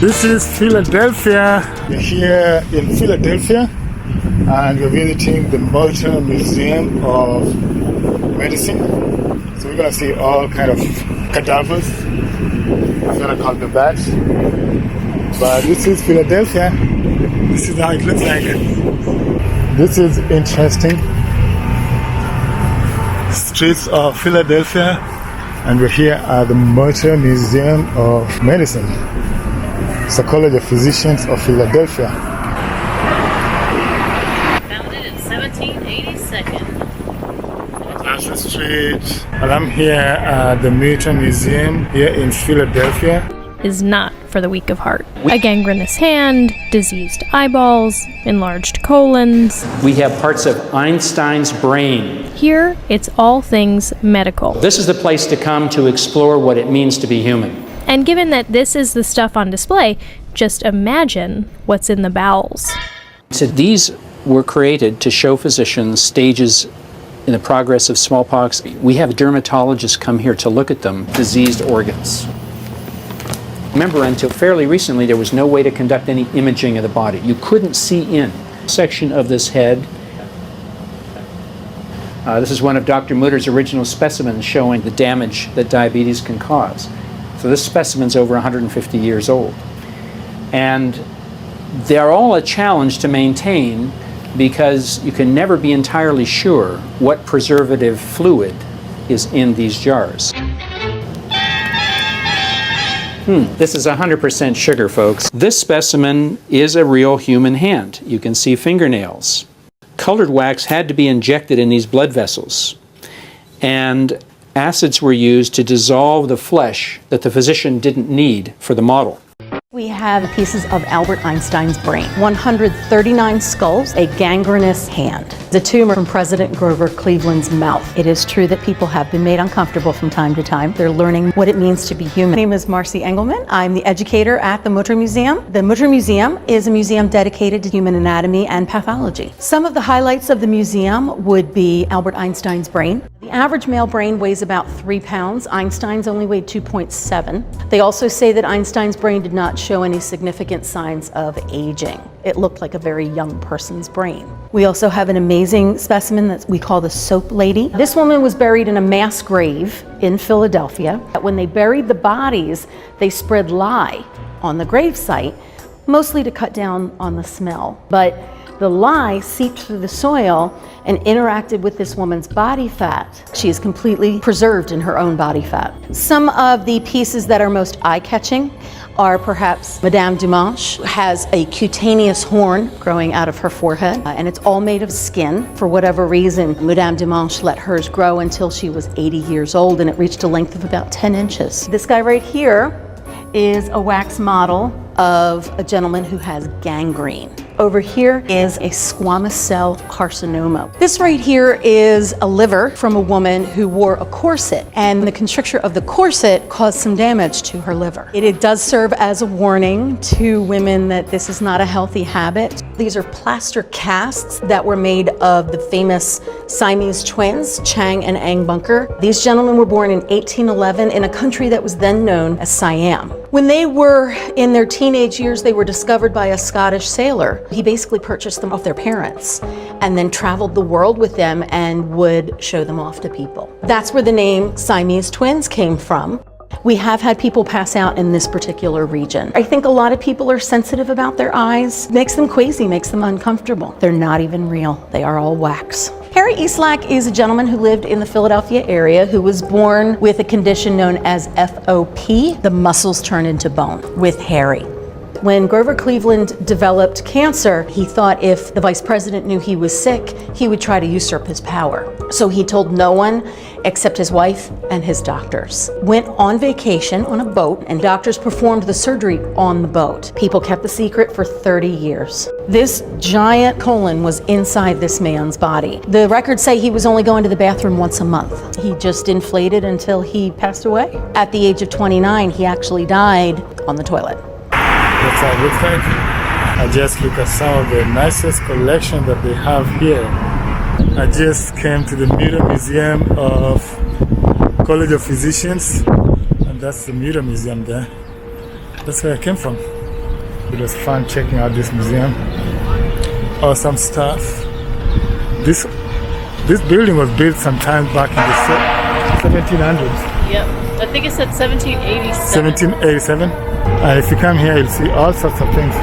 This is Philadelphia. We're here in Philadelphia and we're visiting the Mütter Museum of Medicine. So we're going to see all kind of cadavers. I'm going to call them that. But this is Philadelphia. This is how it looks like. This is interesting. Streets of Philadelphia, and we're here at the Mütter Museum of Medicine. It's the College of Physicians of Philadelphia. Founded in 1782. That's the street. And I'm here at the Mütter Museum here in Philadelphia. Is not for the weak of heart. A gangrenous hand, diseased eyeballs, enlarged colons. We have parts of Einstein's brain. Here, it's all things medical. This is the place to come to explore what it means to be human. And given that this is the stuff on display, just imagine what's in the bowels. So these were created to show physicians stages in the progress of smallpox. We have dermatologists come here to look at them, diseased organs. Remember, until fairly recently, there was no way to conduct any imaging of the body. You couldn't see in. Section of this head. This is one of Dr. Mutter's original specimens showing the damage that diabetes can cause. So this specimen's over 150 years old. And they're all a challenge to maintain because you can never be entirely sure what preservative fluid is in these jars. This is 100% sugar, folks. This specimen is a real human hand. You can see fingernails. Colored wax had to be injected in these blood vessels, and acids were used to dissolve the flesh that the physician didn't need for the model. We have pieces of Albert Einstein's brain, 139 skulls, a gangrenous hand, the tumor from President Grover Cleveland's mouth. It is true that people have been made uncomfortable from time to time. They're learning what it means to be human. My name is Marcy Engelman. I'm the educator at the Mütter Museum. The Mütter Museum is a museum dedicated to human anatomy and pathology. Some of the highlights of the museum would be Albert Einstein's brain. The average male brain weighs about 3 pounds. Einstein's only weighed 2.7. They also say that Einstein's brain did not show any significant signs of aging. It looked like a very young person's brain. We also have an amazing specimen that we call the Soap Lady. This woman was buried in a mass grave in Philadelphia. When they buried the bodies, they spread lye on the grave site, mostly to cut down on the smell. But the lye seeped through the soil and interacted with this woman's body fat. She is completely preserved in her own body fat. Some of the pieces that are most eye-catching are perhaps Madame Dumanche has a cutaneous horn growing out of her forehead, and it's all made of skin. For whatever reason, Madame Dumanche let hers grow until she was 80 years old, and it reached a length of about 10 inches. This guy right here is a wax model of a gentleman who has gangrene. Over here is a squamous cell carcinoma. This right here is a liver from a woman who wore a corset, and the constricture of the corset caused some damage to her liver. It does serve as a warning to women that this is not a healthy habit. These are plaster casts that were made of the famous Siamese Twins, Chang and Ang Bunker. These gentlemen were born in 1811 in a country that was then known as Siam. When they were in their teenage years, they were discovered by a Scottish sailor. He basically purchased them off their parents and then traveled the world with them and would show them off to people. That's where the name Siamese Twins came from. We have had people pass out in this particular region. I think a lot of people are sensitive about their eyes. Makes them queasy, makes them uncomfortable. They're not even real. They are all wax. Harry Eastlack is a gentleman who lived in the Philadelphia area who was born with a condition known as FOP. The muscles turn into bone with Harry. When Grover Cleveland developed cancer, he thought if the vice president knew he was sick, he would try to usurp his power. So he told no one except his wife and his doctors. Went on vacation on a boat, and doctors performed the surgery on the boat. People kept the secret for 30 years. This giant colon was inside this man's body. The records say he was only going to the bathroom once a month. He just inflated until he passed away. At the age of 29, he actually died on the toilet. That's how it looks like. I just look at some of the nicest collection that they have here. I just came to the Mütter Museum of College of Physicians, and that's the Mütter Museum there. That's where I came from. It was fun checking out this museum. Awesome stuff. This building was built sometime back in the 1700s. Yep. I think it said 1787. 1787. And if you come here, you'll see all sorts of things.